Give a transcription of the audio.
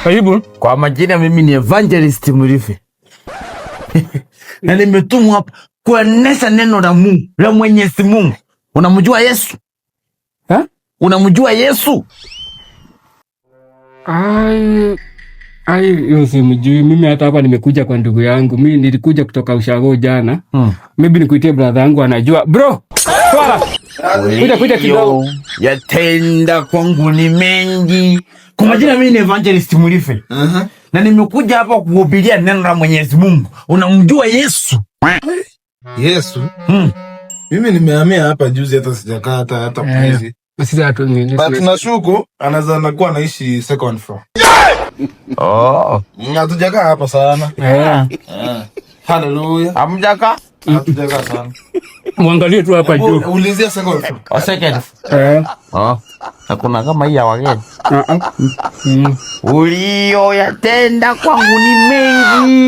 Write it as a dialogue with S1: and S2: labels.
S1: Karibu.
S2: Kwa majina mimi ni Evangelist Murife. Na nimetumwa hapa kueneza neno la Mungu, la Mwenyezi Mungu. Unamjua Yesu? Unamjua Yesu?
S1: Hiyo simjui. Mimi hata hapa nimekuja kwa ndugu yangu. Mimi nilikuja kutoka Ushago jana. Maybe nikuitie brother yangu anajua. Bro! Swala! Kuja kidogo.
S2: Yatenda kwangu ni mengi. Kwa majina mimi ni Evangelist Murife. Na nimekuja hapa kuhubiria neno la Mwenyezi Mungu. Unamjua Yesu?
S3: Yesu? Mimi nimehamia hapa juzi, hata sijakaa hata mwezi.
S1: Sisi hatu nini?
S3: But nashuku anaweza anakuwa anaishi second floor. Hatujakaa hapa sana. Hallelujah.
S2: Hamjakaa?
S3: Hatujakaa sana.
S1: Muangalie tu hapa juu.
S3: Ulizia second floor.
S2: Second. Hakuna kama hii ya wageni. Ulio yatenda kwangu ni mengi.